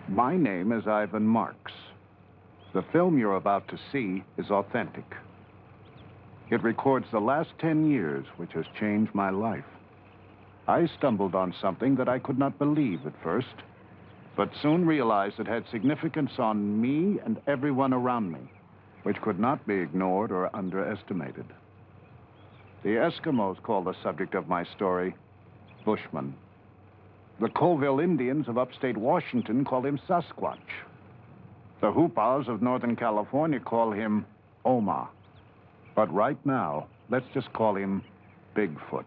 My name is Ivan Marx. The film you're about to see is authentic. It records the last 10 years, which has changed my life. I stumbled on something that I could not believe at first, but soon realized it had significance on me and everyone around me, which could not be ignored or underestimated. The Eskimos call the subject of my story Bushman. The Colville Indians of upstate Washington call him Sasquatch. The Hoopas of Northern California call him Oma. But right now, let's just call him Bigfoot.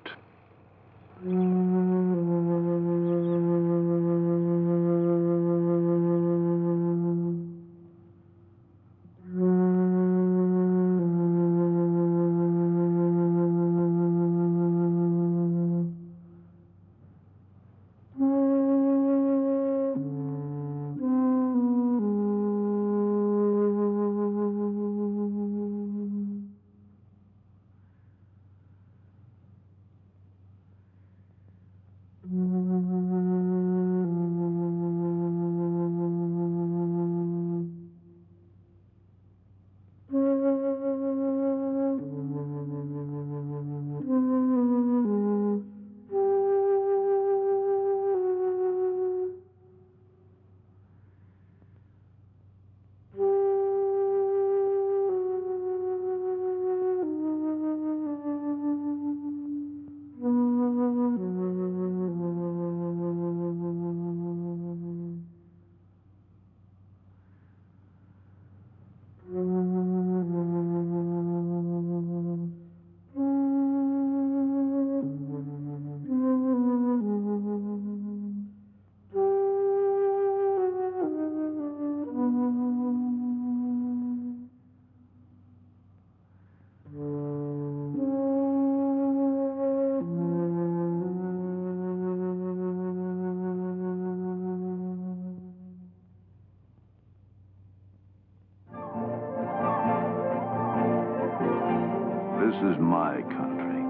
This is my country.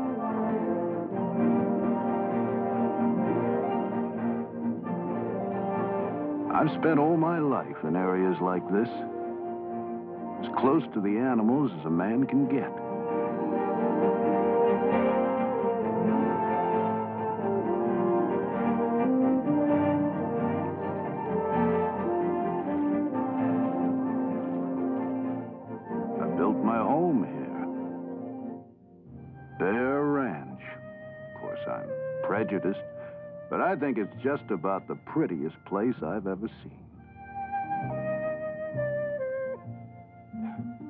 I've spent all my life in areas like this, as close to the animals as a man can get. I built my home here. Bear Ranch. Of course, I'm prejudiced, but I think it's just about the prettiest place I've ever seen.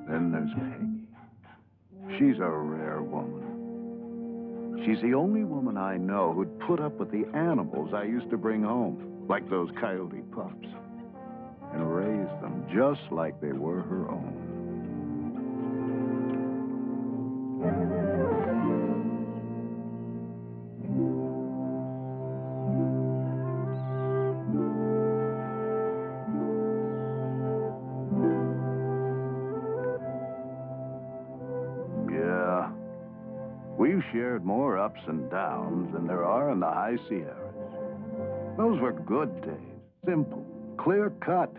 Then there's Peggy. She's a rare woman. She's the only woman I know who'd put up with the animals I used to bring home, like those coyote pups, and raise them just like they were her own. We've shared more ups and downs than there are in the high Sierras. Those were good days, simple, clear-cut.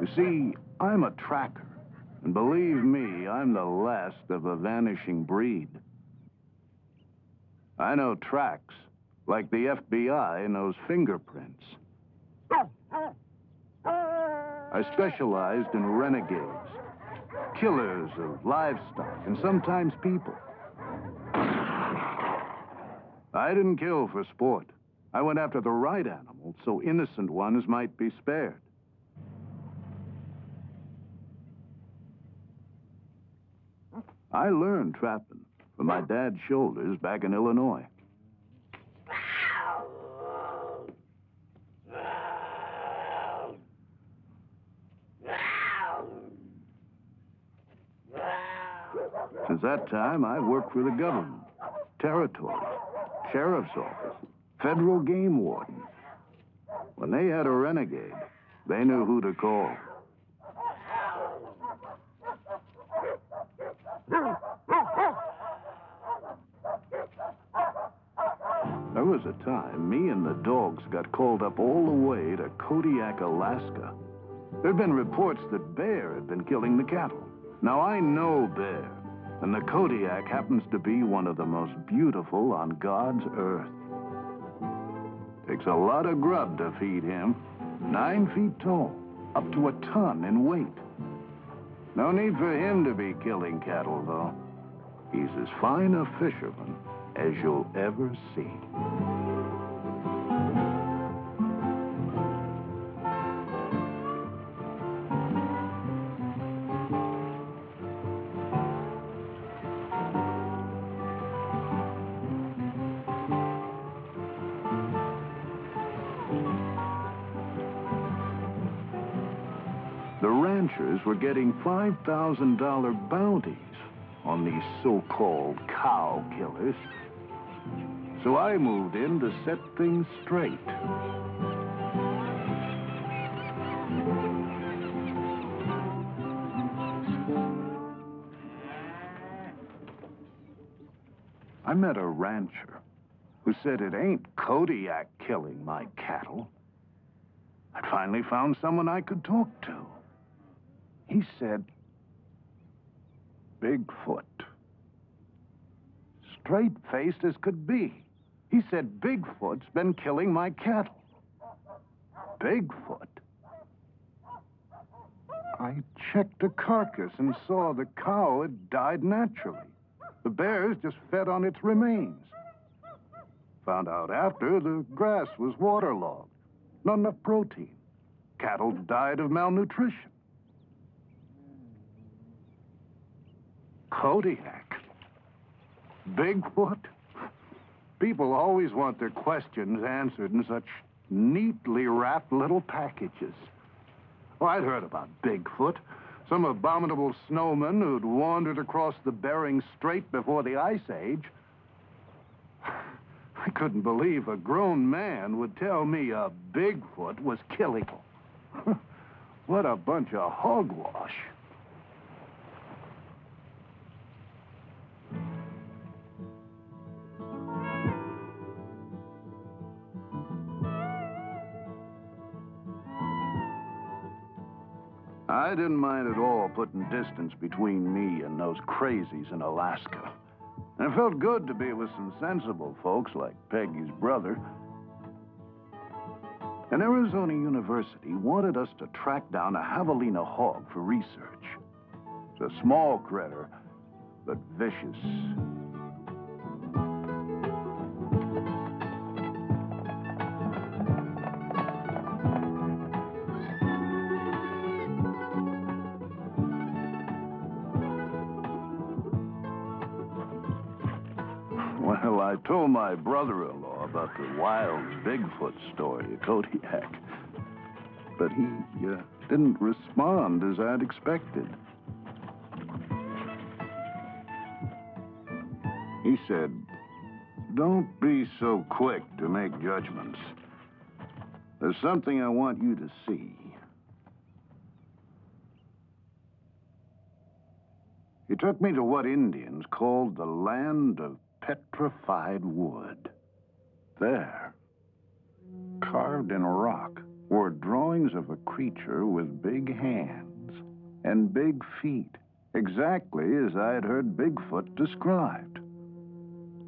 You see, I'm a tracker, and believe me, I'm the last of a vanishing breed. I know tracks, like the FBI knows fingerprints. I specialized in renegades, killers of livestock, and sometimes people. I didn't kill for sport. I went after the right animals so innocent ones might be spared. I learned trapping from my dad's shoulders back in Illinois. Since that time, I've worked for the government, territory, sheriff's office, federal game warden. When they had a renegade, they knew who to call. There was a time me and the dogs got called up all the way to Kodiak, Alaska. There'd been reports that bear had been killing the cattle. Now, I know bear, and the Kodiak happens to be one of the most beautiful on God's earth. Takes a lot of grub to feed him. 9 feet tall, up to a ton in weight. No need for him to be killing cattle, though. He's as fine a fisherman as you'll ever see. The ranchers were getting $5,000 bounties on these so-called cow killers. So I moved in to set things straight. I met a rancher who said it ain't Kodiak killing my cattle. I'd finally found someone I could talk to. He said, Bigfoot. Straight-faced as could be. He said Bigfoot's been killing my cattle. Bigfoot? I checked the carcass and saw the cow had died naturally. The bears just fed on its remains. Found out after the grass was waterlogged. Not enough protein. Cattle died of malnutrition. Kodiak? Bigfoot? People always want their questions answered in such neatly wrapped little packages. Oh, I'd heard about Bigfoot. Some abominable snowman who'd wandered across the Bering Strait before the Ice Age. I couldn't believe a grown man would tell me a Bigfoot was killing him. What a bunch of hogwash. I didn't mind at all putting distance between me and those crazies in Alaska. And it felt good to be with some sensible folks like Peggy's brother. An Arizona university wanted us to track down a javelina hog for research. It's a small critter, but vicious. Well, I told my brother-in-law about the wild Bigfoot story at Kodiak, but he didn't respond as I'd expected. He said, "Don't be so quick to make judgments. There's something I want you to see." He took me to what Indians called the land of petrified wood. There, carved in rock, were drawings of a creature with big hands and big feet, exactly as I had heard Bigfoot described.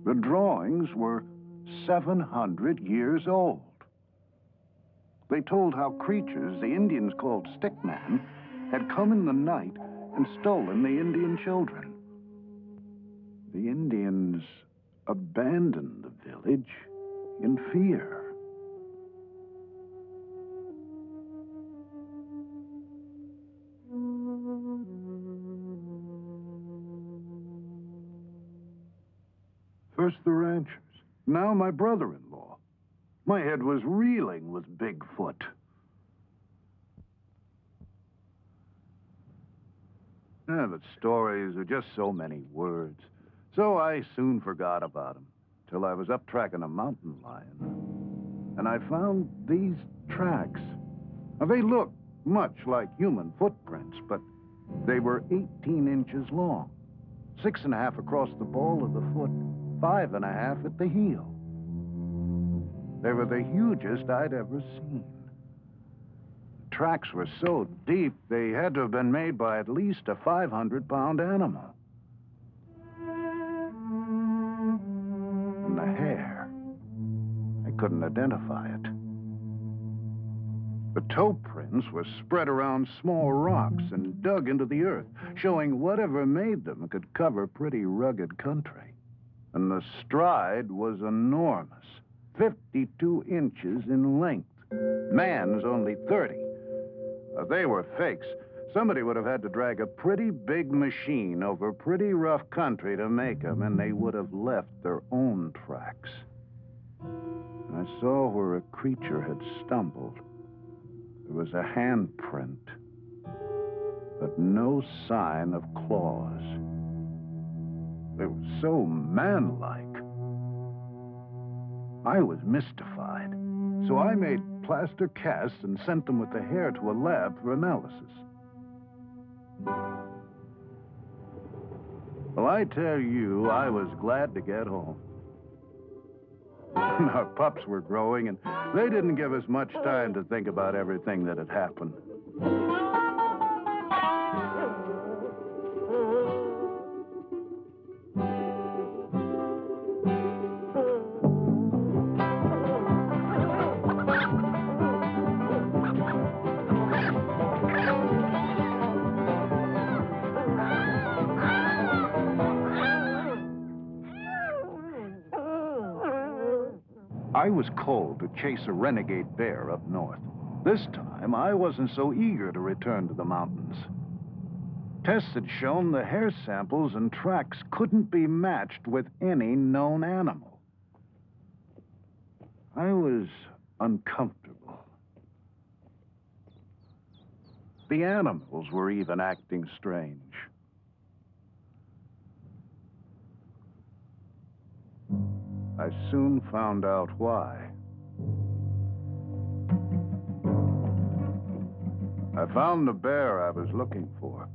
The drawings were 700 years old. They told how creatures the Indians called stickman had come in the night and stolen the Indian children. The Indians abandoned the village in fear. First the ranchers, now my brother-in-law. My head was reeling with Bigfoot. The stories are just so many words. So I soon forgot about them, till I was up tracking a mountain lion. And I found these tracks. Now, they looked much like human footprints, but they were 18 inches long, 6.5 across the ball of the foot, 5.5 at the heel. They were the hugest I'd ever seen. The tracks were so deep, they had to have been made by at least a 500-pound animal. And the hair, I couldn't identify it. The toe prints were spread around small rocks and dug into the earth, showing whatever made them could cover pretty rugged country. And the stride was enormous, 52 inches in length. Man's only 30. They were fakes. Somebody would have had to drag a pretty big machine over pretty rough country to make them, and they would have left their own tracks. I saw where a creature had stumbled. There was a handprint, but no sign of claws. They were so man-like. I was mystified, so I made plaster casts and sent them with the hair to a lab for analysis. Well, I tell you, I was glad to get home. Our pups were growing, and they didn't give us much time to think about everything that had happened. I was called to chase a renegade bear up north. This time, I wasn't so eager to return to the mountains. Tests had shown the hair samples and tracks couldn't be matched with any known animal. I was uncomfortable. The animals were even acting strange. I soon found out why. I found the bear I was looking for,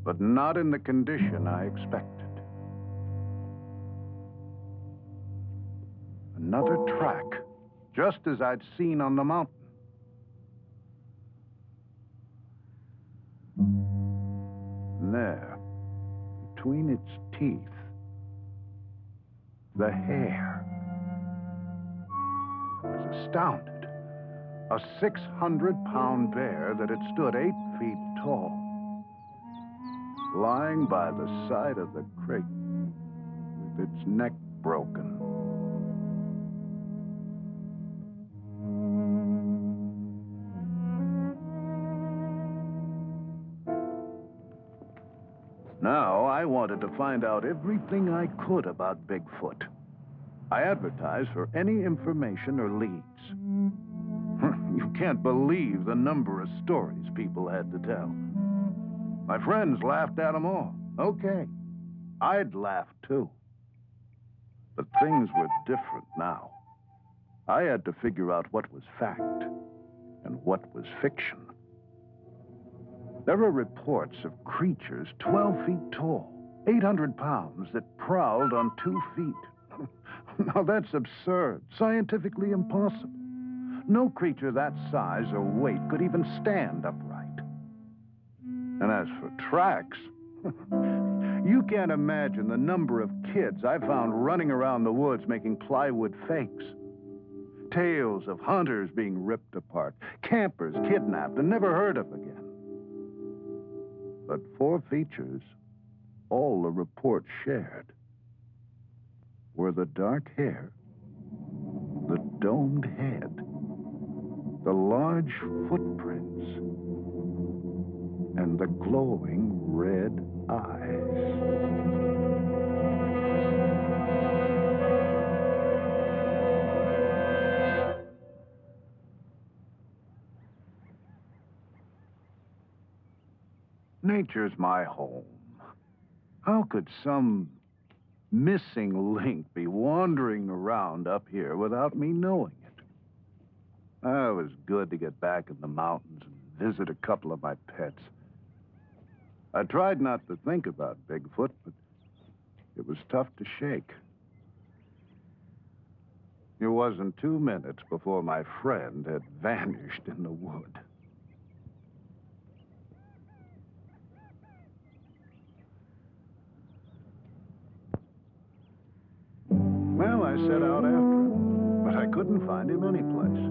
but not in the condition I expected. Another track, just as I'd seen on the mountain. And there, between its teeth, the hair. I was astounded. A 600-pound bear that had stood 8 feet tall, lying by the side of the creek with its neck broken. Now, I wanted to find out everything I could about Bigfoot. I advertised for any information or leads. You can't believe the number of stories people had to tell. My friends laughed at them all. Okay, I'd laugh too. But things were different now. I had to figure out what was fact and what was fiction. There were reports of creatures 12 feet tall, 800 pounds, that prowled on 2 feet. Now that's absurd, scientifically impossible. No creature that size or weight could even stand upright. And as for tracks, you can't imagine the number of kids I found running around the woods making plywood fakes. Tales of hunters being ripped apart, campers kidnapped and never heard of again. But 4 features all the report shared were the dark hair, the domed head, the large footprints, and the glowing red eyes. Nature's my home. How could some missing link be wandering around up here without me knowing it? It was good to get back in the mountains and visit a couple of my pets. I tried not to think about Bigfoot, but it was tough to shake. It wasn't 2 minutes before my friend had vanished in the wood. Well, I set out after him, but I couldn't find him anyplace.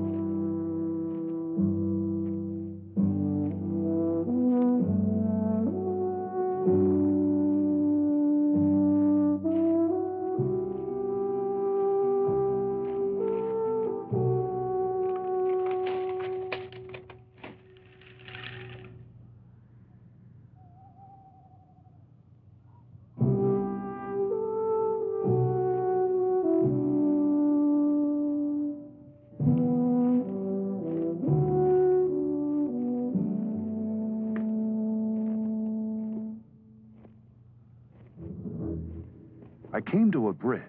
I came to a bridge,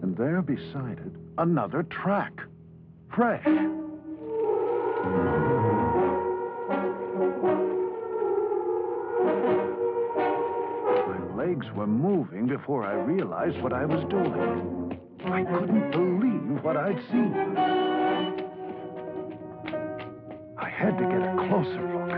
and there beside it, another track. Fresh. My legs were moving before I realized what I was doing. I couldn't believe what I'd seen. I had to get a closer look.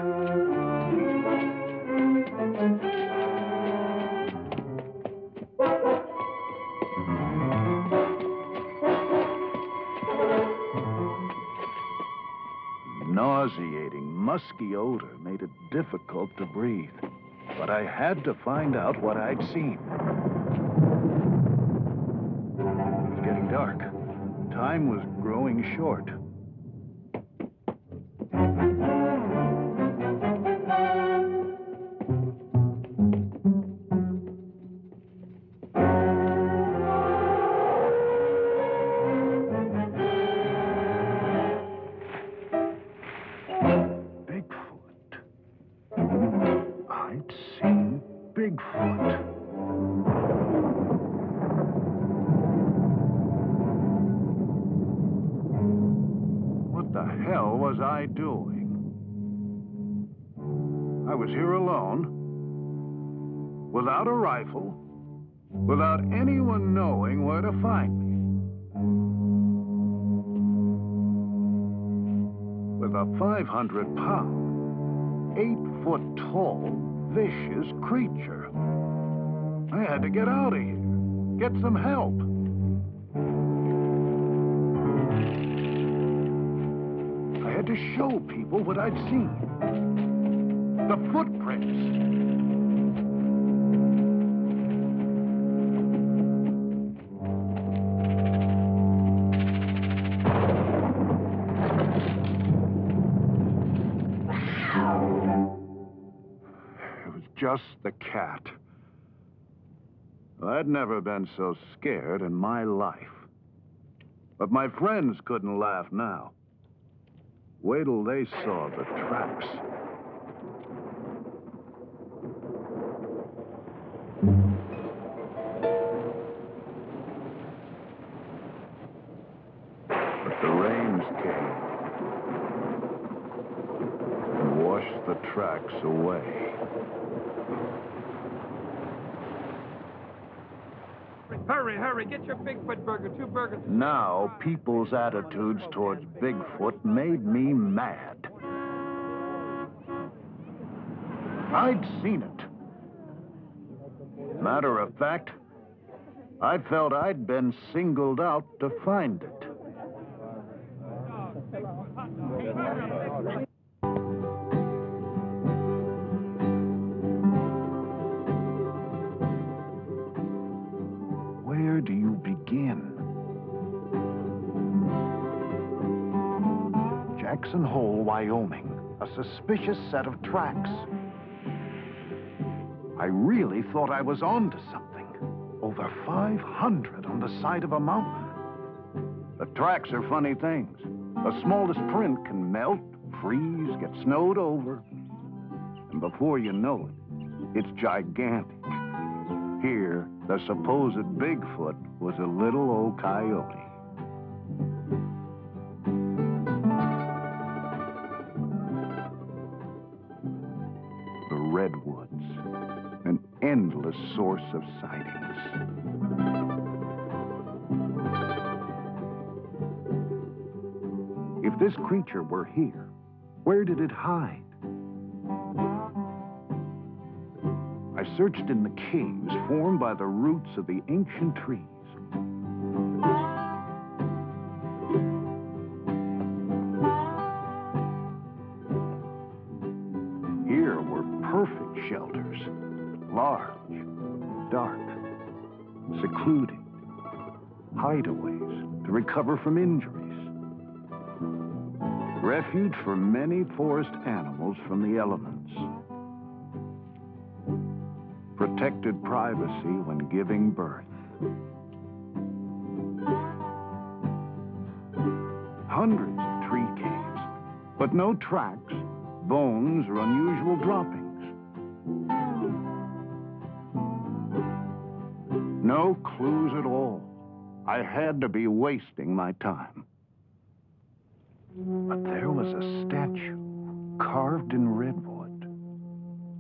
Nauseating, musky odor made it difficult to breathe. But I had to find out what I'd seen. It was getting dark. Time was growing short. I'd seen Bigfoot. What the hell was I doing? I was here alone, without a rifle, without anyone knowing where to find me. With a 500-pound, 8-foot-tall, vicious creature. I had to get out of here, get some help. I had to show people what I'd seen. The footprints. Just the cat. I'd never been so scared in my life. But my friends couldn't laugh now. Wait till they saw the tracks. But the rains came and washed the tracks away. Hurry, hurry, get your Bigfoot burger, 2 burgers. Now, people's attitudes towards Bigfoot made me mad. I'd seen it. Matter of fact, I felt I'd been singled out to find it. Where do you begin? Jackson Hole, Wyoming. A suspicious set of tracks. I really thought I was onto something. Over 500 on the side of a mountain. The tracks are funny things. The smallest print can melt, freeze, get snowed over. And before you know it, it's gigantic. Here, the supposed Bigfoot was a little old coyote. The redwoods, an endless source of sightings. If this creature were here, where did it hide? I searched in the caves formed by the roots of the ancient trees. Here were perfect shelters, large, dark, secluded, hideaways to recover from injuries. Refuge for many forest animals from the elements. Protected privacy when giving birth. Hundreds of tree caves, but no tracks, bones, or unusual droppings. No clues at all. I had to be wasting my time. But there was a statue carved in redwood.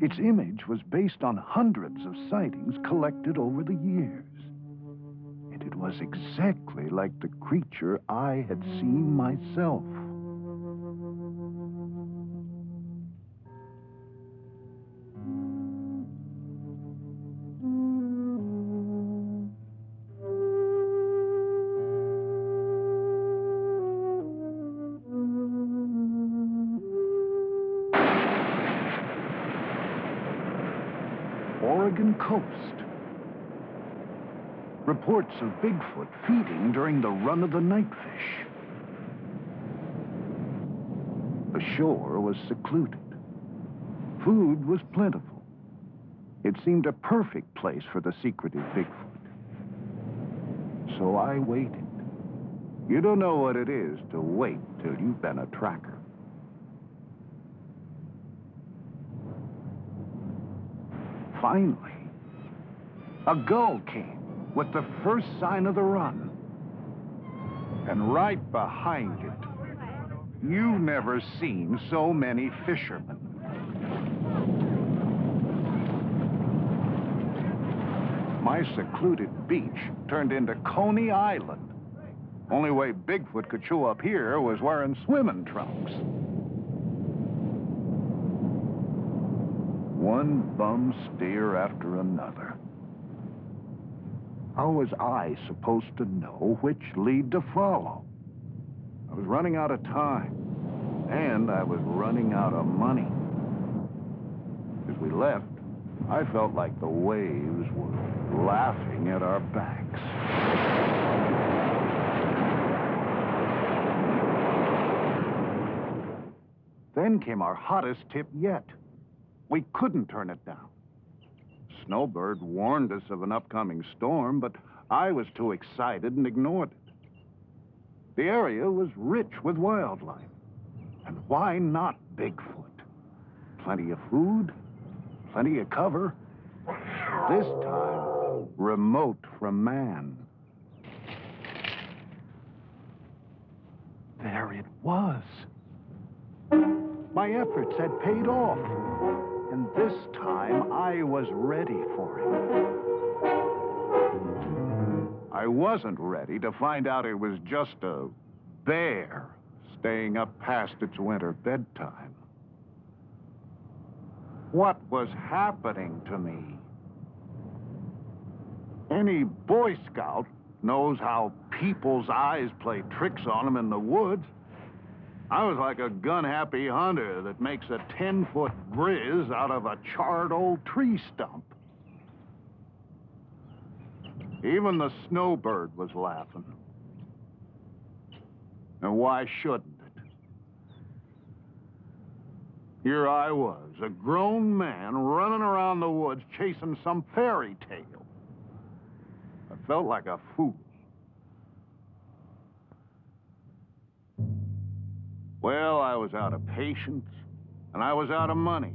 Its image was based on hundreds of sightings collected over the years. And it was exactly like the creature I had seen myself. Oregon coast. Reports of Bigfoot feeding during the run of the nightfish. The shore was secluded. Food was plentiful. It seemed a perfect place for the secretive Bigfoot. So I waited. You don't know what it is to wait till you've been a tracker. Finally, a gull came with the first sign of the run. And right behind it, you've never seen so many fishermen. My secluded beach turned into Coney Island. Only way Bigfoot could show up here was wearing swimming trunks. One bum steer after another. How was I supposed to know which lead to follow? I was running out of time, and I was running out of money. As we left, I felt like the waves were laughing at our backs. Then came our hottest tip yet. We couldn't turn it down. Snowbird warned us of an upcoming storm, but I was too excited and ignored it. The area was rich with wildlife. And why not Bigfoot? Plenty of food, plenty of cover. This time, remote from man. There it was. My efforts had paid off. And this time, I was ready for it. I wasn't ready to find out it was just a bear staying up past its winter bedtime. What was happening to me? Any Boy Scout knows how people's eyes play tricks on them in the woods. I was like a gun-happy hunter that makes a 10-foot grizz out of a charred old tree stump. Even the snowbird was laughing. And why shouldn't it? Here I was, a grown man running around the woods chasing some fairy tale. I felt like a fool. Well, I was out of patience, and I was out of money.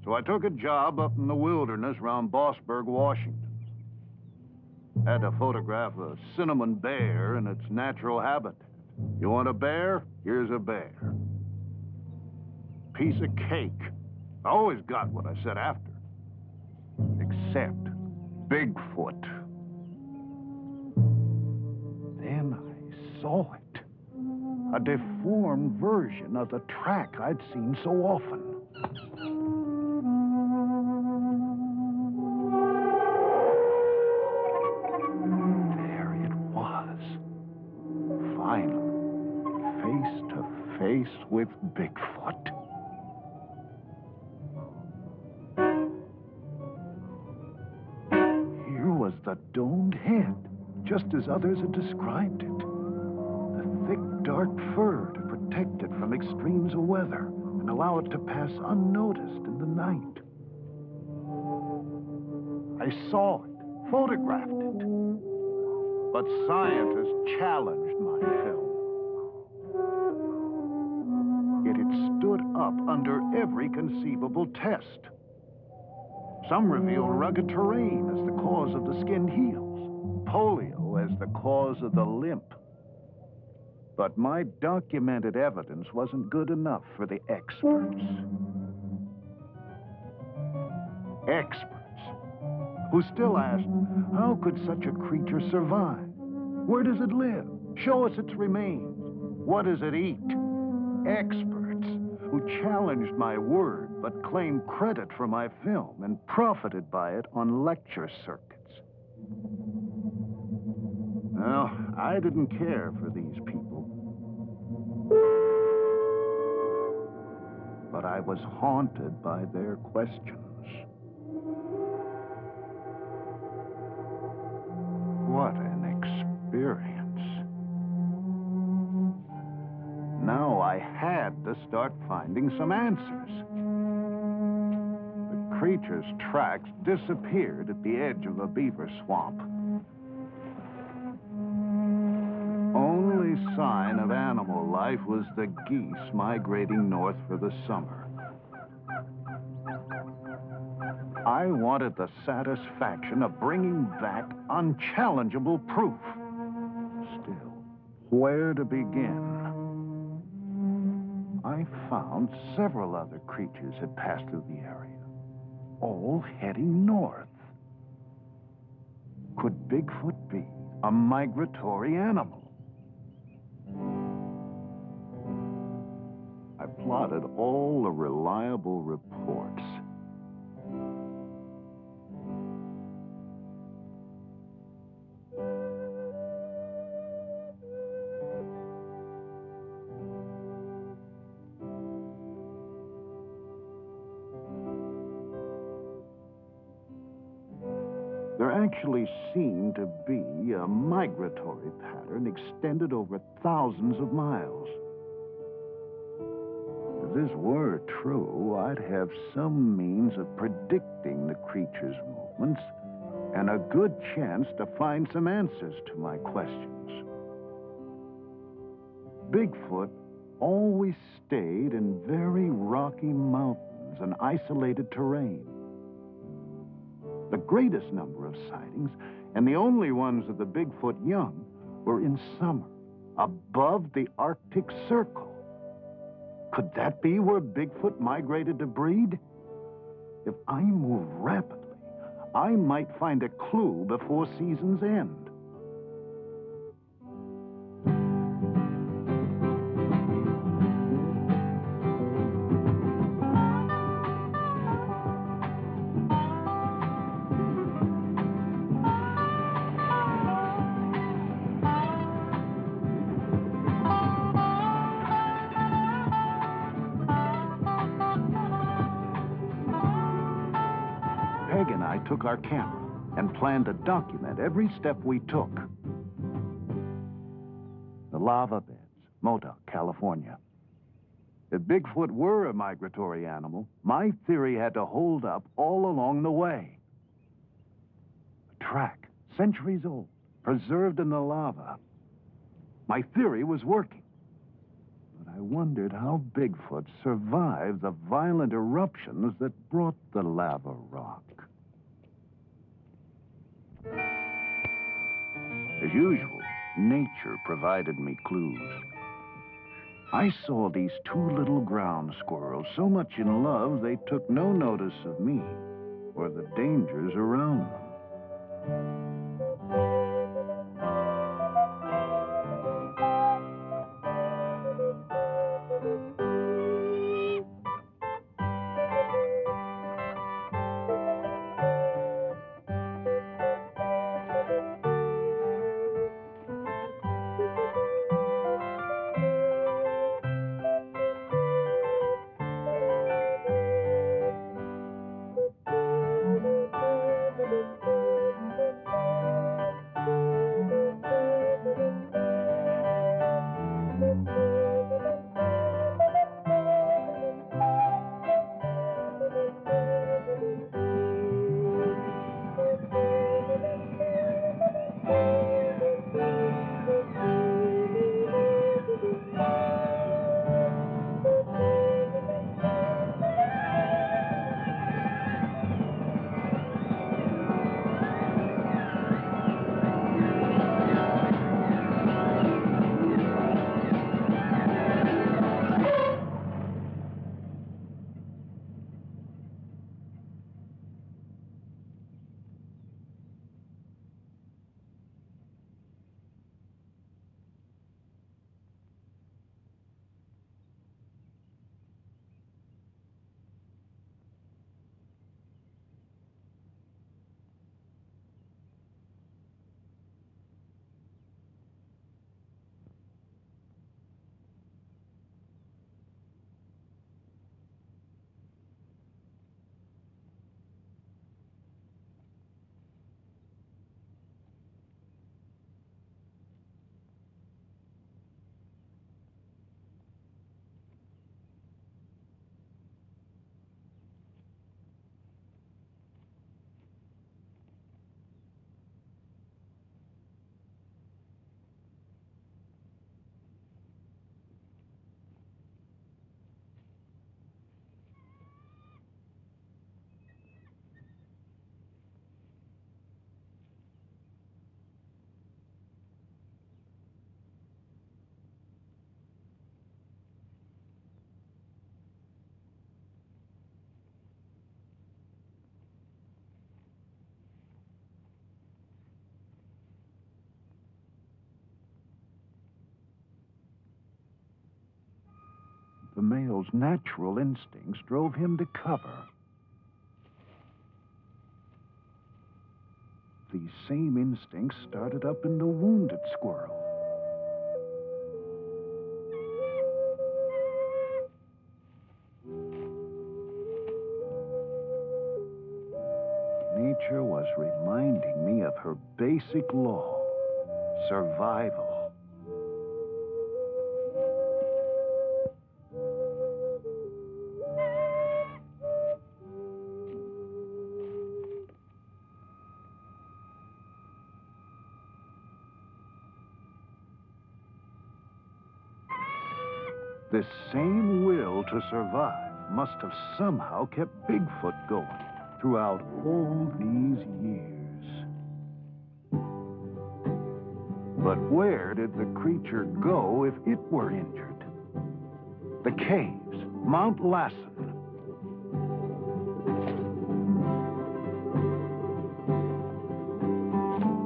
So I took a job up in the wilderness around Bossburg, Washington. Had to photograph a cinnamon bear in its natural habitat. You want a bear? Here's a bear. Piece of cake. I always got what I said after. Except Bigfoot. Then I saw it. a deformed version of the track I'd seen so often. There it was. Finally, face to face with Bigfoot. Here was the domed head, just as others had described it. The thick, dark fur to protect it from extremes of weather and allow it to pass unnoticed in the night. I saw it, photographed it, but scientists challenged my film. Yet it stood up under every conceivable test. Some revealed rugged terrain as the cause of the skinned heels, polio as the cause of the limp. But my documented evidence wasn't good enough for the experts. Experts who still asked, how could such a creature survive? Where does it live? Show us its remains. What does it eat? Experts who challenged my word but claimed credit for my film and profited by it on lecture circuits. Well, I didn't care for these people. But I was haunted by their questions. What an experience. Now I had to start finding some answers. The creature's tracks disappeared at the edge of a beaver swamp. Only sign of animal life was the geese migrating north for the summer. I wanted the satisfaction of bringing back unchallengeable proof. Still, where to begin? I found several other creatures had passed through the area, all heading north. Could Bigfoot be a migratory animal? I plotted all the reliable reports. There actually seemed to be a migratory pattern extended over thousands of miles. If this were true, I'd have some means of predicting the creature's movements and a good chance to find some answers to my questions. Bigfoot always stayed in very rocky mountains and isolated terrain. The greatest number of sightings, and the only ones of the Bigfoot young, were in summer, above the Arctic Circle. Could that be where Bigfoot migrated to breed? If I move rapidly, I might find a clue before season's end. Peg and I took our camera and planned to document every step we took. The lava beds, Modoc, California. If Bigfoot were a migratory animal, my theory had to hold up all along the way. A track, centuries old, preserved in the lava. My theory was working. But I wondered how Bigfoot survived the violent eruptions that brought the lava rock. As usual, nature provided me clues. I saw these two little ground squirrels so much in love they took no notice of me or the dangers around them. the male's natural instincts drove him to cover. These same instincts started up in the wounded squirrel. Nature was reminding me of her basic law, survival. This same will to survive must have somehow kept Bigfoot going throughout all these years. But where did the creature go if it were injured? The caves, Mount Lassen.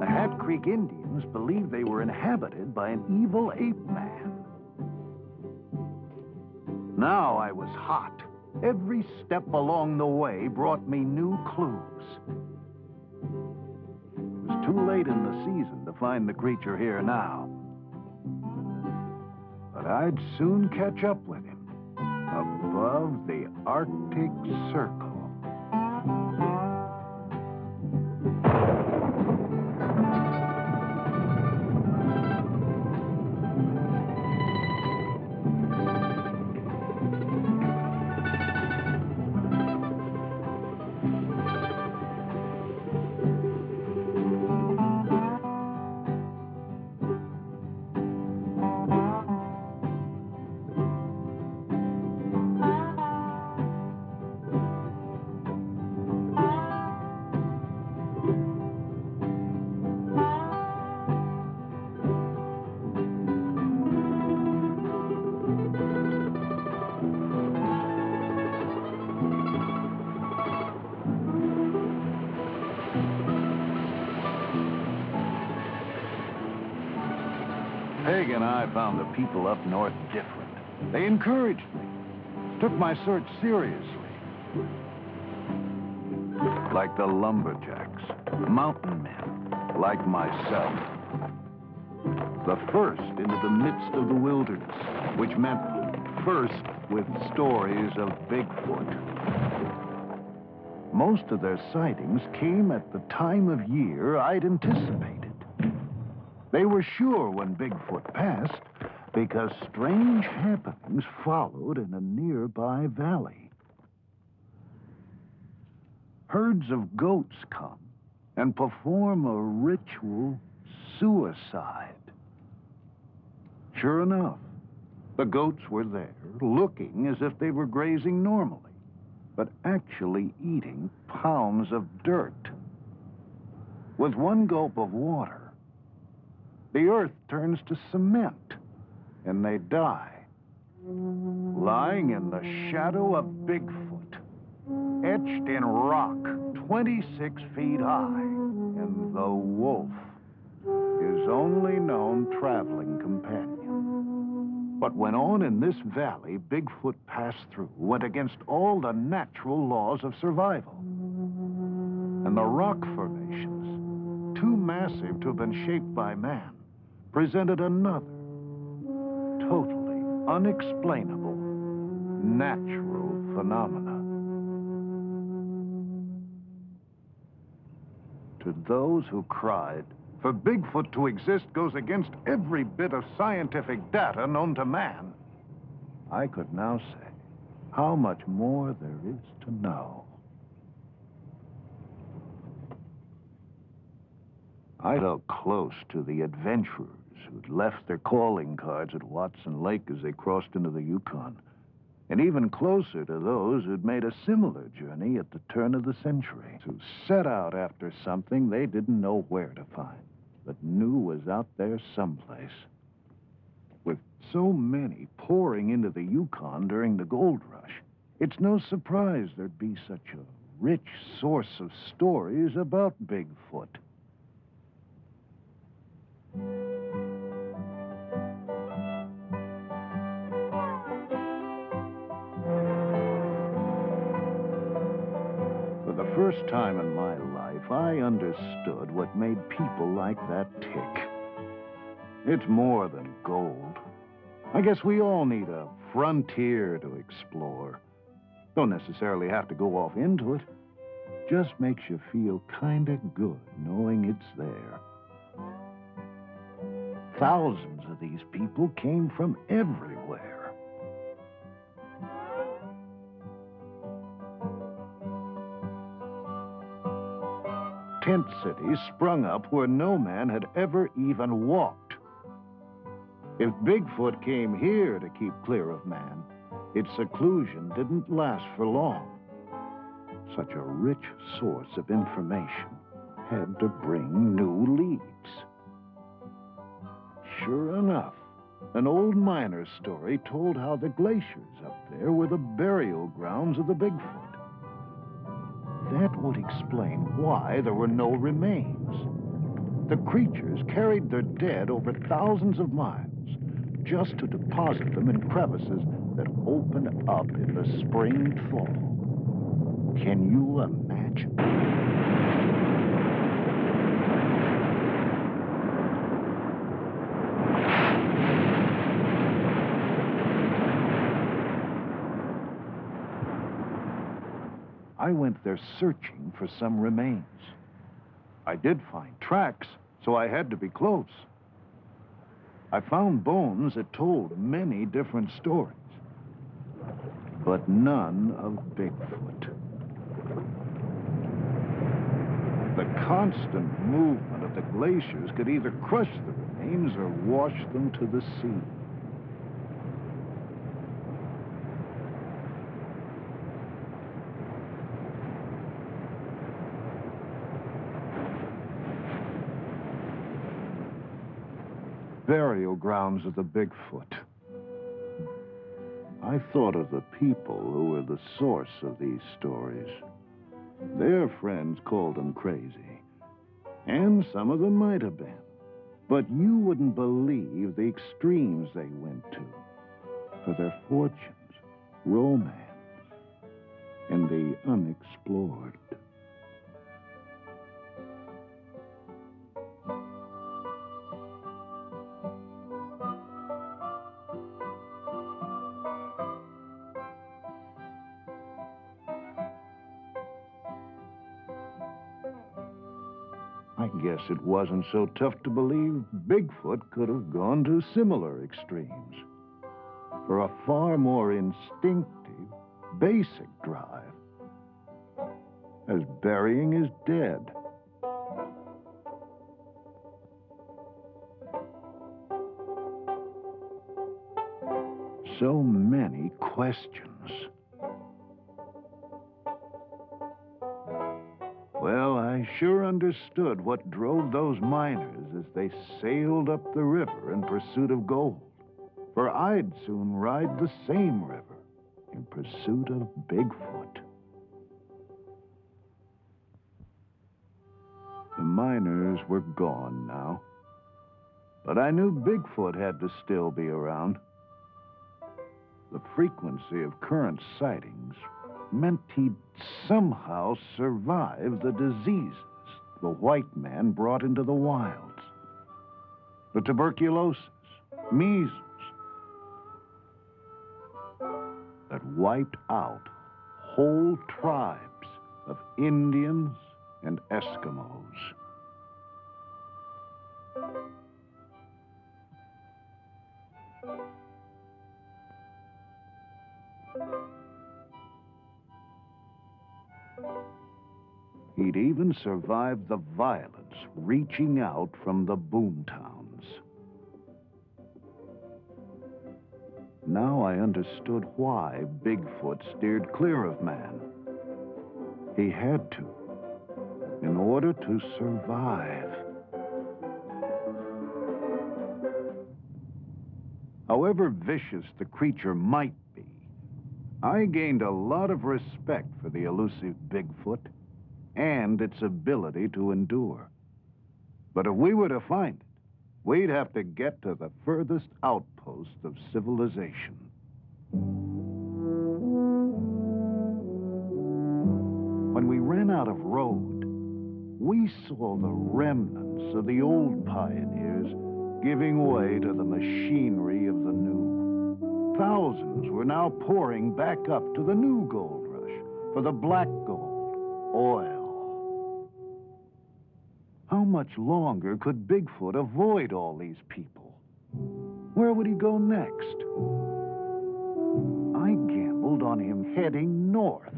The Hat Creek Indians believed they were inhabited by an evil ape man. Now I was hot. Every step along the way brought me new clues. It was too late in the season to find the creature here now. But I'd soon catch up with him above the Arctic Circle. Peg and I found the people up north different. They encouraged me, took my search seriously. Like the lumberjacks, mountain men, like myself. The first into the midst of the wilderness, which meant first with stories of Bigfoot. Most of their sightings came at the time of year I'd anticipated. They were sure when Bigfoot passed because strange happenings followed in a nearby valley. Herds of goats come and perform a ritual suicide. Sure enough, the goats were there, looking as if they were grazing normally, but actually eating pounds of dirt. With one gulp of water, the earth turns to cement, and they die, lying in the shadow of Bigfoot, etched in rock 26 feet high, and the wolf, his only known traveling companion. What went on in this valley Bigfoot passed through went against all the natural laws of survival. And the rock formations, too massive to have been shaped by man, presented another, totally unexplainable, natural phenomena. To those who cried, for Bigfoot to exist goes against every bit of scientific data known to man, I could now say how much more there is to know. I felt close to the adventurers who'd left their calling cards at Watson Lake as they crossed into the Yukon, and even closer to those who'd made a similar journey at the turn of the century, who set out after something they didn't know where to find, but knew was out there someplace. With so many pouring into the Yukon during the gold rush, it's no surprise there'd be such a rich source of stories about Bigfoot. For the first time in my life, I understood what made people like that tick. It's more than gold. I guess we all need a frontier to explore. Don't necessarily have to go off into it. Just makes you feel kinda good knowing it's there. Thousands of these people came from everywhere. Tent cities sprung up where no man had ever even walked. If Bigfoot came here to keep clear of man, its seclusion didn't last for long. Such a rich source of information had to bring new leads. Sure enough, an old miner's story told how the glaciers up there were the burial grounds of the Bigfoot. That would explain why there were no remains. The creatures carried their dead over thousands of miles just to deposit them in crevices that open up in the spring thaw. Can you imagine? I went there searching for some remains. I did find tracks, so I had to be close. I found bones that told many different stories, but none of Bigfoot. The constant movement of the glaciers could either crush the remains or wash them to the sea. Burial grounds of the Bigfoot. I thought of the people who were the source of these stories. Their friends called them crazy, and some of them might have been. But you wouldn't believe the extremes they went to for their fortunes, romance, and the unexplored. I guess it wasn't so tough to believe Bigfoot could have gone to similar extremes for a far more instinctive, basic drive, as burying his dead. So many questions. Well, I sure understood what drove those miners as they sailed up the river in pursuit of gold. For I'd soon ride the same river in pursuit of Bigfoot. The miners were gone now, but I knew Bigfoot had to still be around. The frequency of current sightings meant he'd somehow survive the diseases the white man brought into the wilds. The tuberculosis, measles, that wiped out whole tribes of Indians and Eskimos. He'd even survived the violence reaching out from the boomtowns. Now I understood why Bigfoot steered clear of man. He had to, in order to survive. However vicious the creature might be, I gained a lot of respect for the elusive Bigfoot and its ability to endure. But if we were to find it, we'd have to get to the furthest outpost of civilization. When we ran out of road. We saw the remnants of the old pioneers giving way to the machinery of the new. Thousands were now pouring back up to the new gold rush for the black gold, oil. How much longer could Bigfoot avoid all these people? Where would he go next? I gambled on him heading north.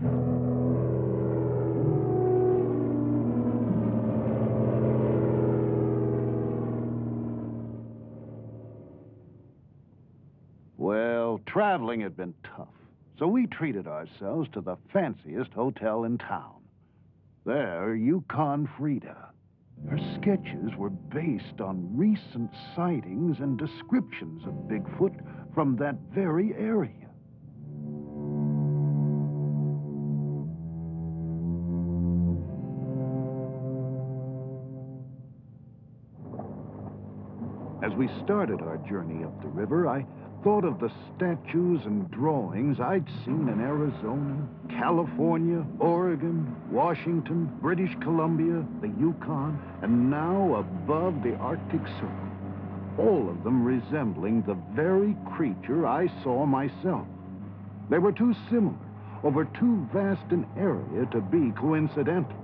Well, traveling had been tough, so we treated ourselves to the fanciest hotel in town. There, Yukon Frida. Her sketches were based on recent sightings and descriptions of Bigfoot from that very area. As we started our journey up the river, I thought of the statues and drawings I'd seen in Arizona, California, Oregon, Washington, British Columbia, the Yukon, and now above the Arctic Circle, all of them resembling the very creature I saw myself. They were too similar, over too vast an area to be coincidental.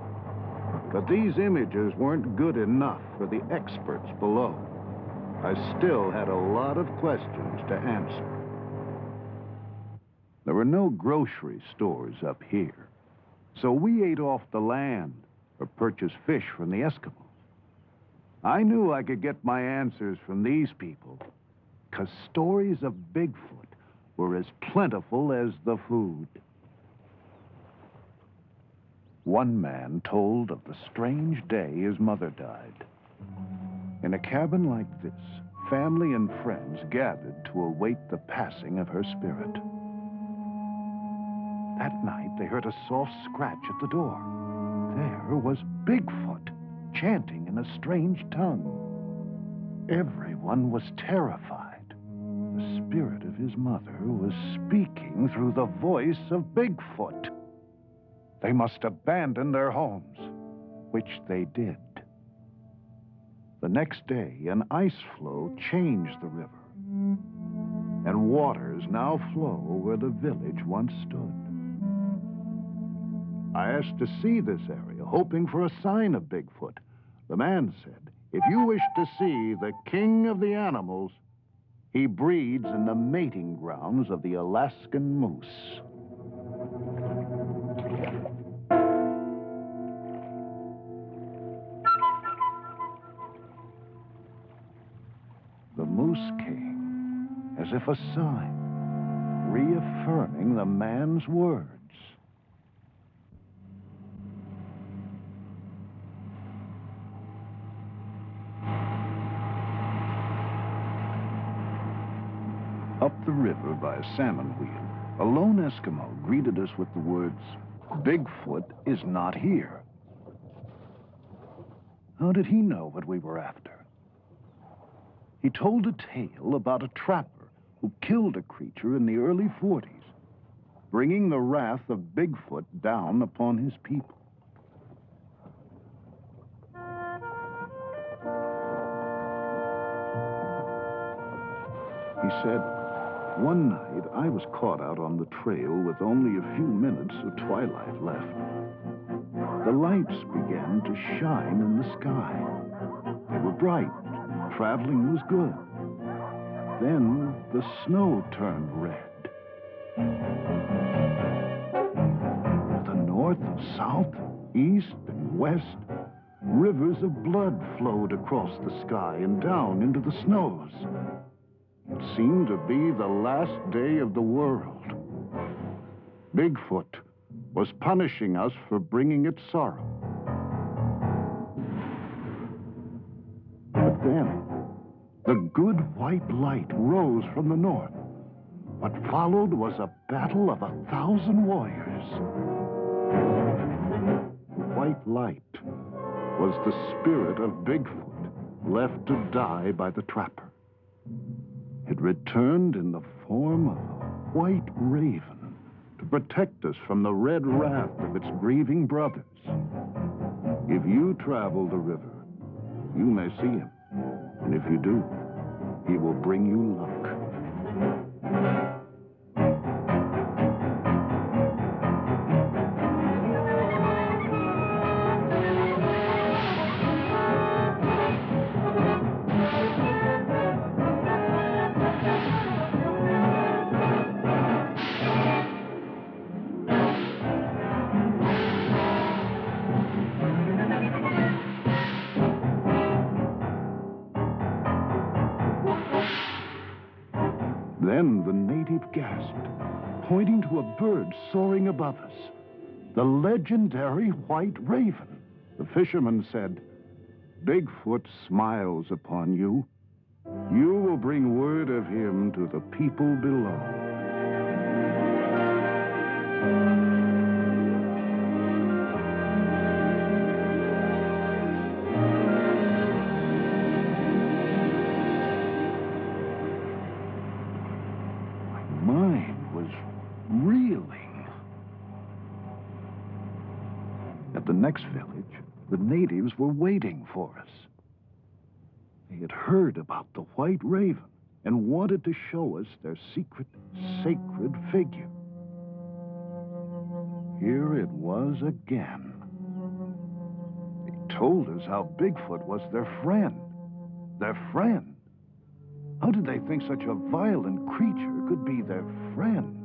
But these images weren't good enough for the experts below. I still had a lot of questions to answer. There were no grocery stores up here, so we ate off the land or purchased fish from the Eskimos. I knew I could get my answers from these people, because stories of Bigfoot were as plentiful as the food. One man told of the strange day his mother died. In a cabin like this, family and friends gathered to await the passing of her spirit. That night, they heard a soft scratch at the door. There was Bigfoot, chanting in a strange tongue. Everyone was terrified. The spirit of his mother was speaking through the voice of Bigfoot. They must abandon their homes, which they did. The next day, an ice floe changed the river, and waters now flow where the village once stood. I asked to see this area, hoping for a sign of Bigfoot. The man said, if you wish to see the king of the animals, he breeds in the mating grounds of the Alaskan moose. The moose came, as if a sign, reaffirming the man's words. Up the river by a salmon wheel, a lone Eskimo greeted us with the words, "Bigfoot is not here." How did he know what we were after? He told a tale about a trapper who killed a creature in the early 40s, bringing the wrath of Bigfoot down upon his people. He said, one night I was caught out on the trail with only a few minutes of twilight left. The lights began to shine in the sky. They were bright. Traveling was good. Then the snow turned red. To the north, south, east, and west, rivers of blood flowed across the sky and down into the snows. It seemed to be the last day of the world. Bigfoot was punishing us for bringing it sorrow. But then, the good white light rose from the north. What followed was a battle of 1,000 warriors. The white light was the spirit of Bigfoot, left to die by the trapper. It returned in the form of a white raven to protect us from the red wrath of its grieving brothers. If you travel the river, you may see him. And if you do, he will bring you luck. Then the native gasped, pointing to a bird soaring above us. The legendary white raven. The fisherman said, "Bigfoot smiles upon you. You will bring word of him to the people below." At the next village, the natives were waiting for us. They had heard about the white raven and wanted to show us their secret, sacred figure. Here it was again. They told us how Bigfoot was their friend. Their friend? How did they think such a violent creature could be their friend?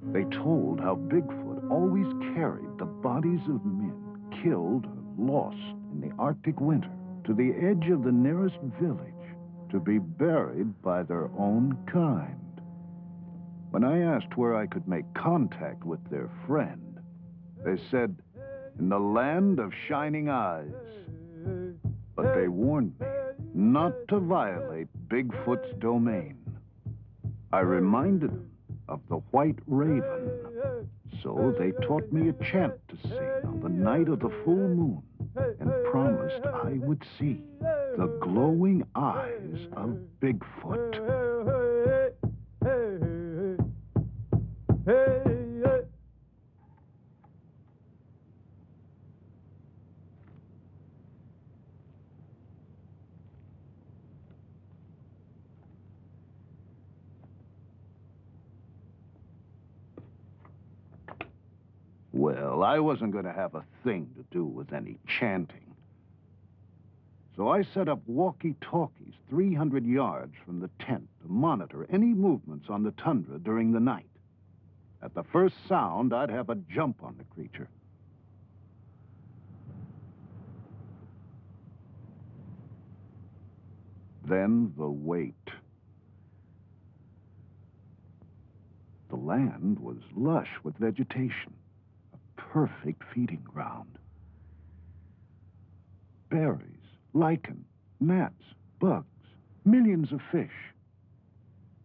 They told how Bigfoot always carried the bodies of men killed or lost in the Arctic winter to the edge of the nearest village to be buried by their own kind. When I asked where I could make contact with their friend, they said, "In the land of shining eyes." But they warned me not to violate Bigfoot's domain. I reminded them of the white raven. So they taught me a chant to sing on the night of the full moon and promised I would see the glowing eyes of Bigfoot. Well, I wasn't going to have a thing to do with any chanting. So I set up walkie-talkies 300 yards from the tent to monitor any movements on the tundra during the night. At the first sound, I'd have a jump on the creature. Then the wait. The land was lush with vegetation. Perfect feeding ground. Berries, lichen, gnats, bugs, millions of fish.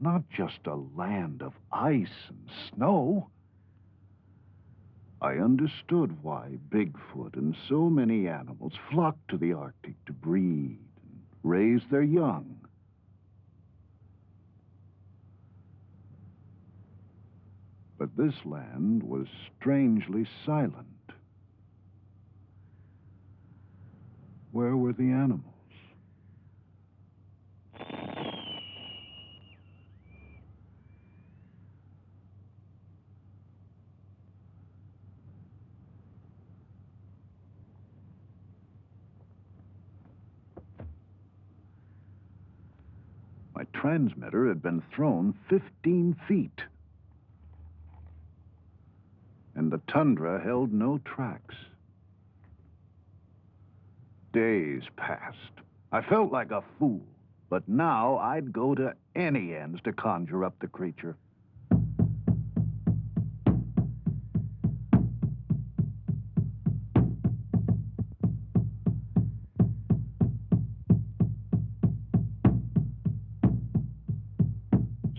Not just a land of ice and snow. I understood why Bigfoot and so many animals flocked to the Arctic to breed and raise their young. But this land was strangely silent. Where were the animals? My transmitter had been thrown 15 feet. And the tundra held no tracks. Days passed. I felt like a fool, but now I'd go to any ends to conjure up the creature.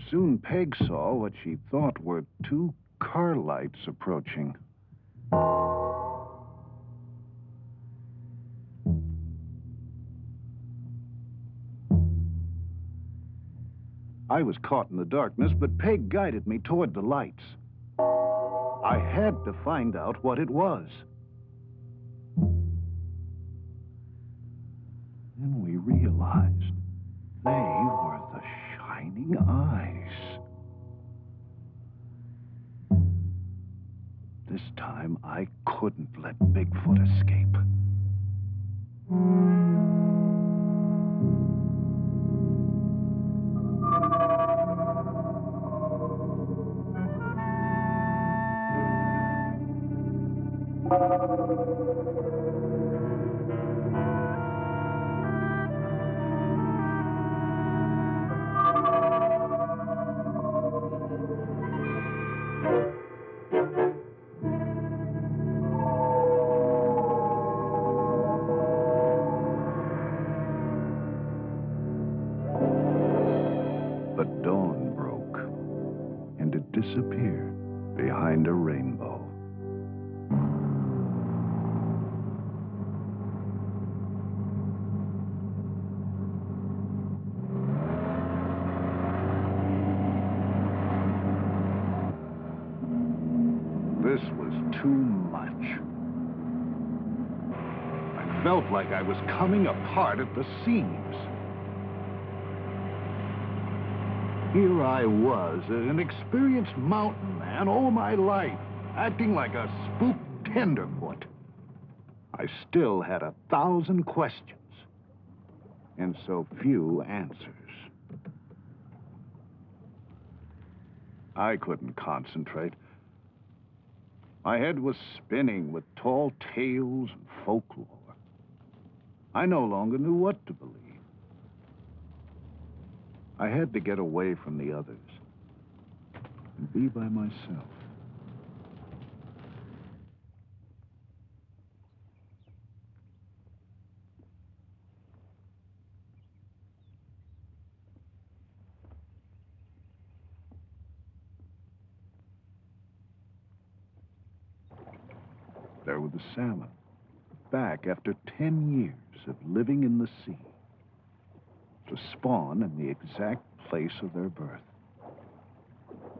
Soon Peg saw what she thought were two car lights approaching. I was caught in the darkness, but Peg guided me toward the lights. I had to find out what it was. Then we realized they were the shining eyes. This time, I couldn't let Bigfoot escape. But dawn broke, and it disappeared behind a rainbow. This was too much. I felt like I was coming apart at the seams. Here I was, an experienced mountain man all my life, acting like a spooked tenderfoot. I still had 1,000 questions, and so few answers. I couldn't concentrate. My head was spinning with tall tales and folklore. I no longer knew what to believe. I had to get away from the others and be by myself. There were the salmon, back after 10 years of living in the sea, to spawn in the exact place of their birth,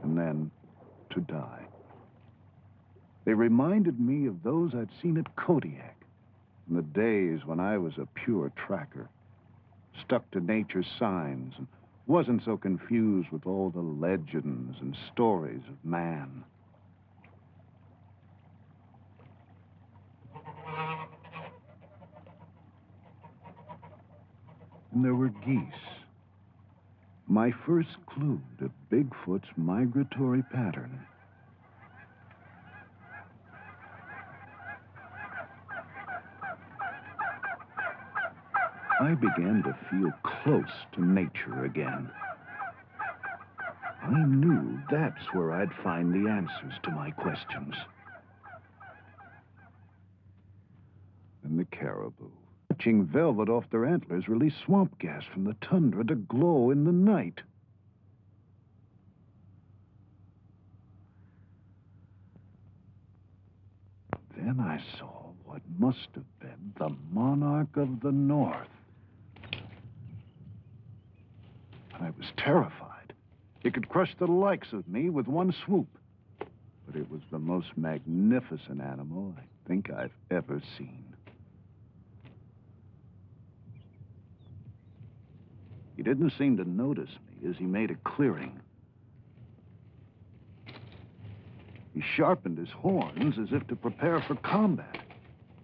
and then to die. They reminded me of those I'd seen at Kodiak in the days when I was a pure tracker, stuck to nature's signs and wasn't so confused with all the legends and stories of man. And there were geese. My first clue to Bigfoot's migratory pattern. I began to feel close to nature again. I knew that's where I'd find the answers to my questions. And the caribou, touching velvet off their antlers, release swamp gas from the tundra to glow in the night. Then I saw what must have been the monarch of the North. I was terrified. It could crush the likes of me with one swoop. But it was the most magnificent animal I think I've ever seen. He didn't seem to notice me as he made a clearing. He sharpened his horns as if to prepare for combat.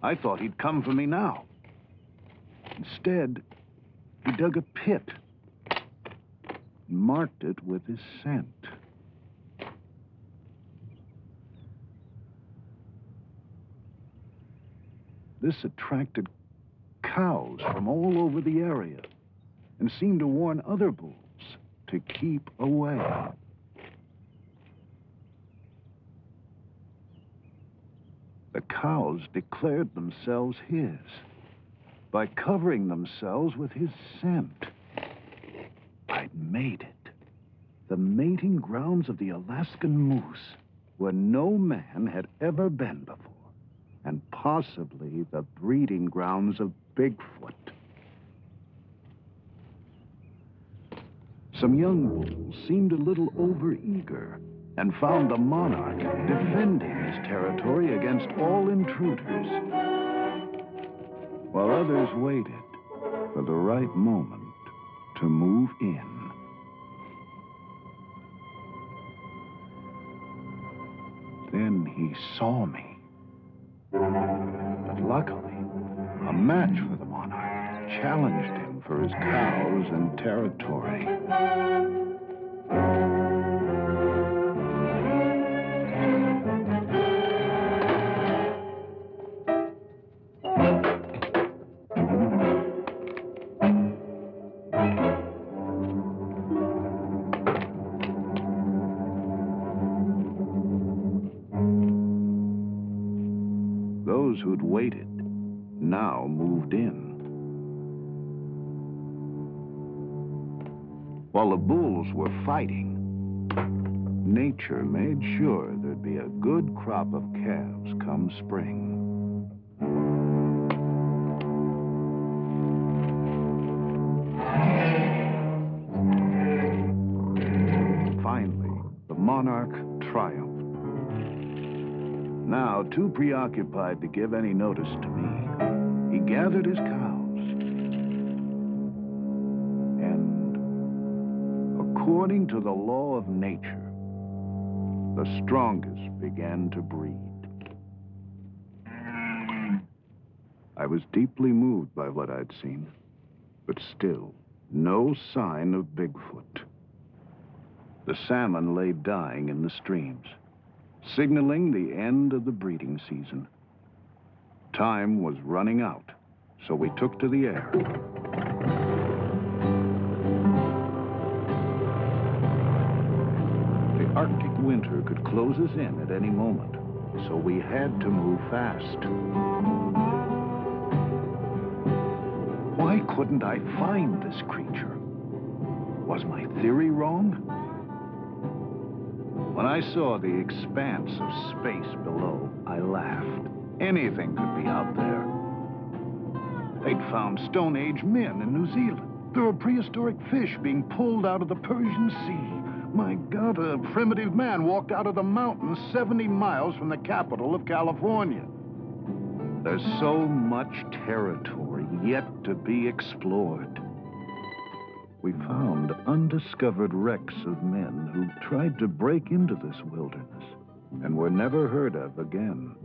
I thought he'd come for me now. Instead, he dug a pit and marked it with his scent. This attracted cows from all over the area and seemed to warn other bulls to keep away. The cows declared themselves his by covering themselves with his scent. I'd made it. The mating grounds of the Alaskan moose, where no man had ever been before, and possibly the breeding grounds of Bigfoot. Some young bulls seemed a little overeager and found the monarch defending his territory against all intruders, while others waited for the right moment to move in. Then he saw me. But luckily, a match for the monarch challenged him for his cows and territory. Those who'd waited now moved in. While the bulls were fighting, nature made sure there'd be a good crop of calves come spring. Finally, the monarch triumphed. Now, too preoccupied to give any notice to me, he gathered his cows. And according to the law of nature, the strongest began to breed. I was deeply moved by what I'd seen, but still, no sign of Bigfoot. The salmon lay dying in the streams, signaling the end of the breeding season. Time was running out, so we took to the air. The Arctic winter could close us in at any moment, so we had to move fast. Why couldn't I find this creature? Was my theory wrong? When I saw the expanse of space below, I laughed. Anything could be out there. They'd found Stone Age men in New Zealand. There were prehistoric fish being pulled out of the Persian Sea. My God, a primitive man walked out of the mountains 70 miles from the capital of California. There's so much territory yet to be explored. We found undiscovered wrecks of men who tried to break into this wilderness and were never heard of again.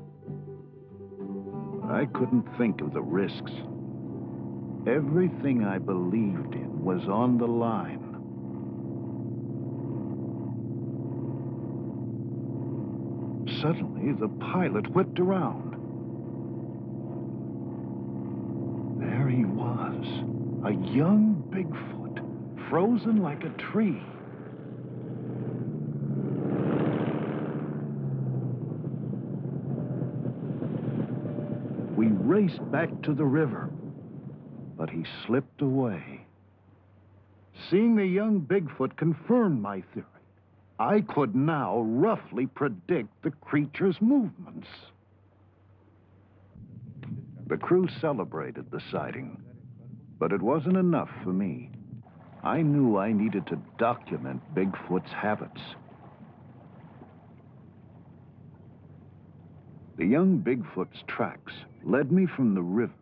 I couldn't think of the risks. Everything I believed in was on the line. Suddenly, the pilot whipped around. There he was, a young Bigfoot, frozen like a tree. We raced back to the river, but he slipped away. Seeing the young Bigfoot confirmed my theory. I could now roughly predict the creature's movements. The crew celebrated the sighting, but it wasn't enough for me. I knew I needed to document Bigfoot's habits. The young Bigfoot's tracks led me from the river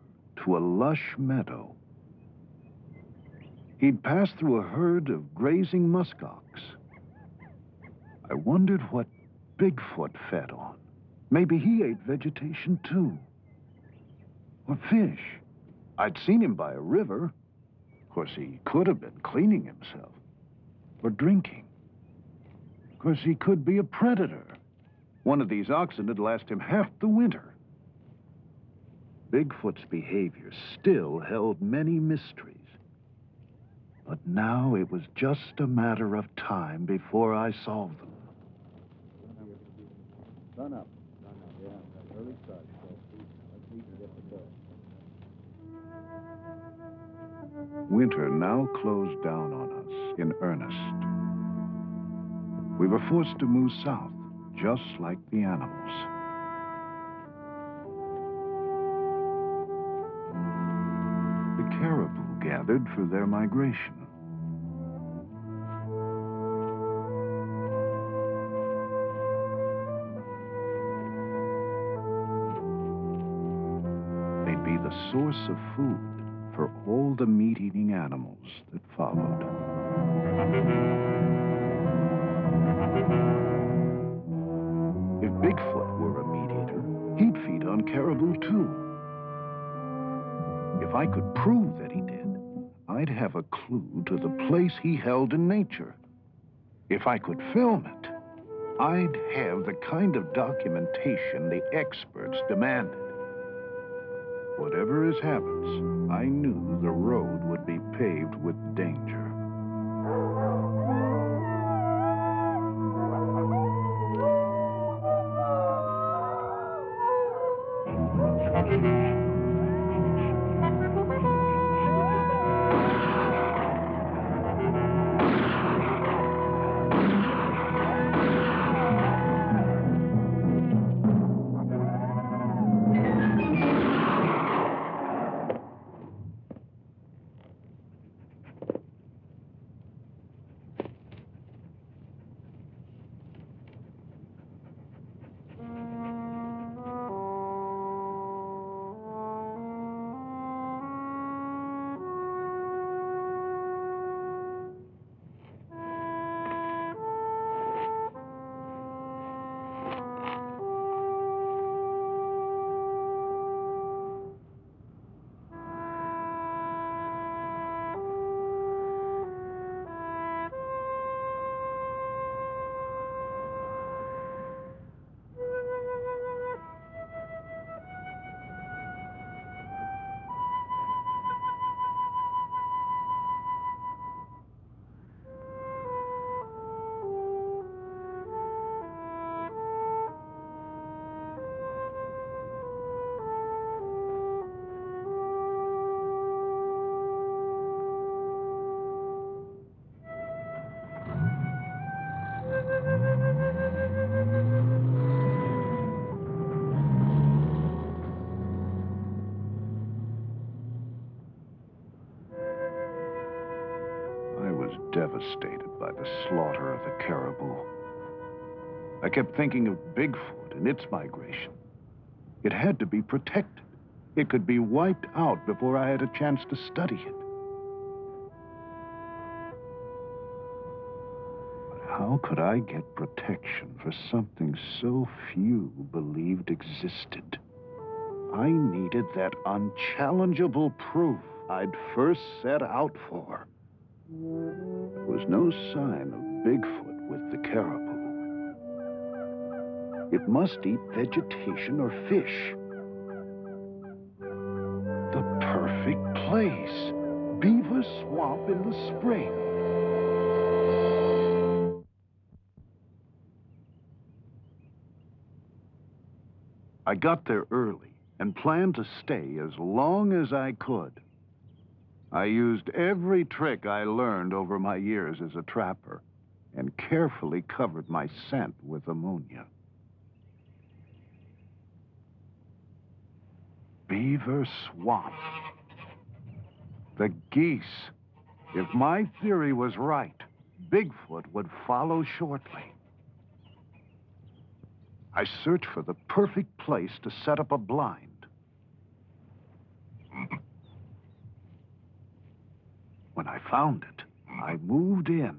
to a lush meadow. He'd passed through a herd of grazing muskox. I wondered what Bigfoot fed on. Maybe he ate vegetation too. Or fish. I'd seen him by a river. Of course, he could have been cleaning himself. Or drinking. Of course, he could be a predator. One of these oxen had lasted him half the winter. Bigfoot's behavior still held many mysteries. But now it was just a matter of time before I solved them. Sun up, yeah, early start, so let's eat and get the bill. Winter now closed down on us in earnest. We were forced to move south, just like the animals. The caribou gathered for their migration. the source of food for all the meat-eating animals that followed. If Bigfoot were a meat-eater, he'd feed on caribou too. If I could prove that he did, I'd have a clue to the place he held in nature. If I could film it, I'd have the kind of documentation the experts demanded. Whatever his habits, I knew the road would be paved with danger. Devastated by the slaughter of the caribou. I kept thinking of Bigfoot and its migration. It had to be protected. It could be wiped out before I had a chance to study it. But how could I get protection for something so few believed existed? I needed that unchallengeable proof I'd first set out for. There was no sign of Bigfoot with the caribou. It must eat vegetation or fish. The perfect place. Beaver Swamp in the spring. I got there early and planned to stay as long as I could. I used every trick I learned over my years as a trapper and carefully covered my scent with ammonia. Beaver Swamp. The geese. If my theory was right, Bigfoot would follow shortly. I searched for the perfect place to set up a blind. When I found it, I moved in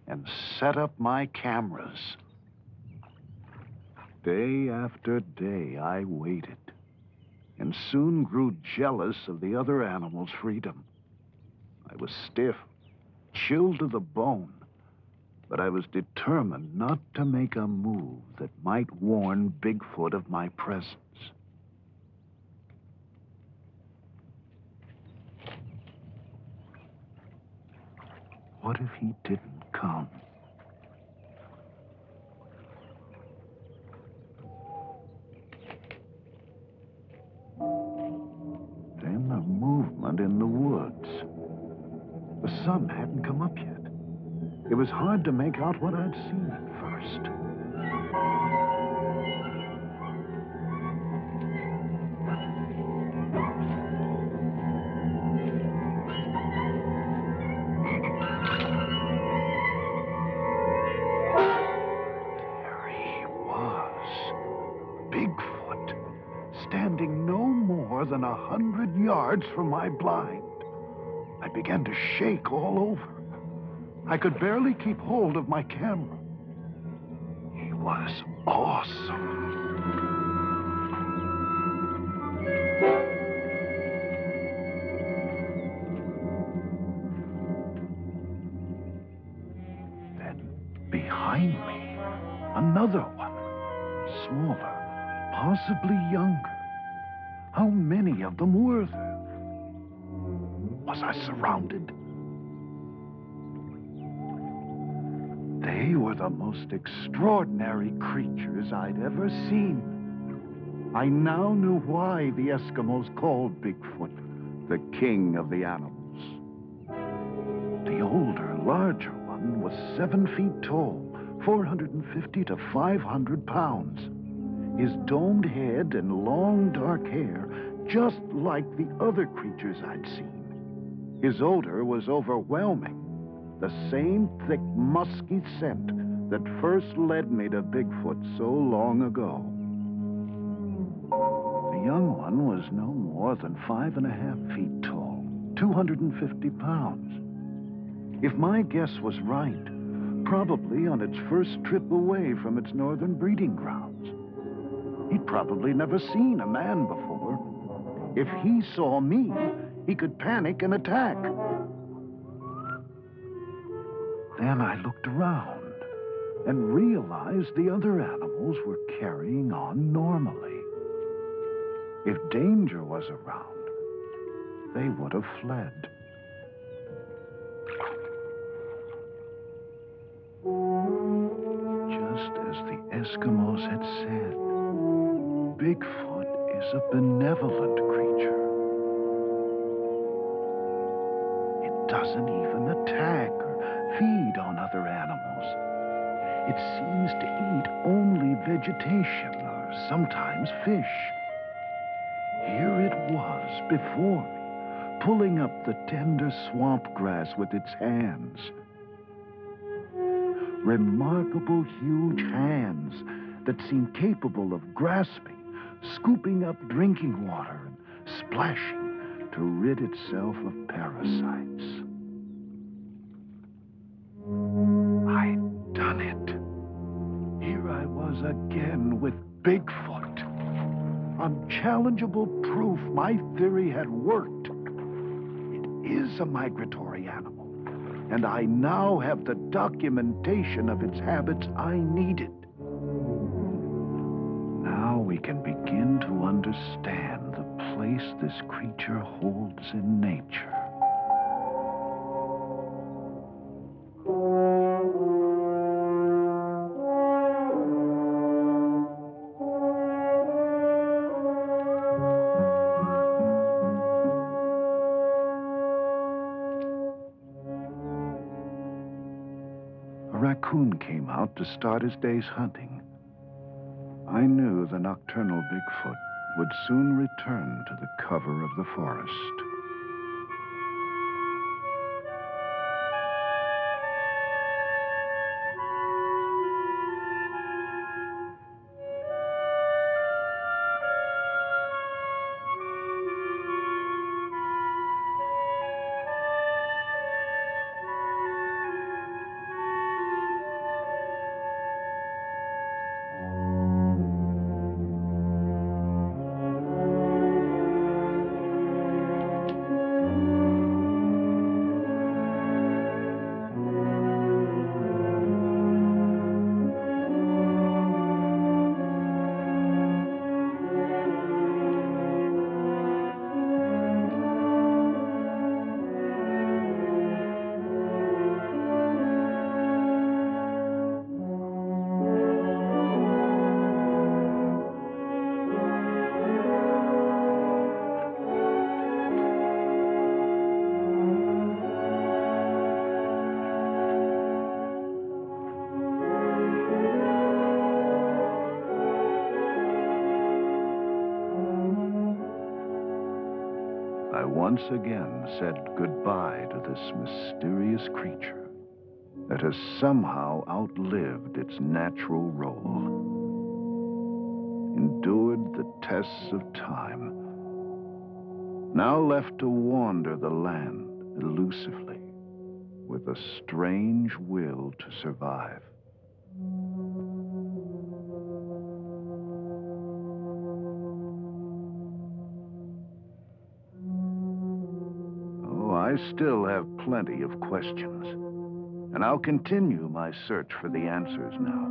and set up my cameras. Day after day, I waited and soon grew jealous of the other animals' freedom. I was stiff, chilled to the bone, but I was determined not to make a move that might warn Bigfoot of my presence. What if he didn't come? Then a movement in the woods. The sun hadn't come up yet. It was hard to make out what I'd seen at first. There he was, Bigfoot, standing no more more than 100 yards from my blind. I began to shake all over. I could barely keep hold of my camera. He was awesome. Then, behind me, another one. Smaller, possibly younger. How many of them were there? Was I surrounded? They were the most extraordinary creatures I'd ever seen. I now knew why the Eskimos called Bigfoot the king of the animals. The older, larger one was 7 feet tall, 450 to 500 pounds. His domed head and long, dark hair, just like the other creatures I'd seen. His odor was overwhelming. The same thick, musky scent that first led me to Bigfoot so long ago. The young one was no more than 5.5 feet tall, 250 pounds. If my guess was right, probably on its first trip away from its northern breeding grounds. He'd probably never seen a man before. If he saw me, he could panic and attack. Then I looked around and realized the other animals were carrying on normally. If danger was around, they would have fled. Just as the Eskimos had said, Bigfoot is a benevolent creature. It doesn't even attack or feed on other animals. It seems to eat only vegetation or sometimes fish. Here it was before me, pulling up the tender swamp grass with its hands. Remarkable huge hands that seemed capable of grasping, scooping up drinking water, and splashing to rid itself of parasites. I'd done it. Here I was again with Bigfoot. Unchallengeable proof my theory had worked. It is a migratory animal, and I now have the documentation of its habits I needed. Now we can begin to understand the place this creature holds in nature. A raccoon came out to start his day's hunting. I knew the nocturnal Bigfoot would soon return to the cover of the forest. I once again said goodbye to this mysterious creature that has somehow outlived its natural role, endured the tests of time, now left to wander the land elusively, with a strange will to survive. Oh, I still have plenty of questions, and I'll continue my search for the answers now.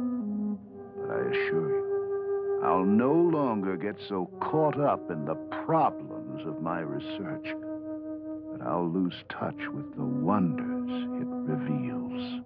But I assure you, I'll no longer get so caught up in the problems of my research that I'll lose touch with the wonders it reveals.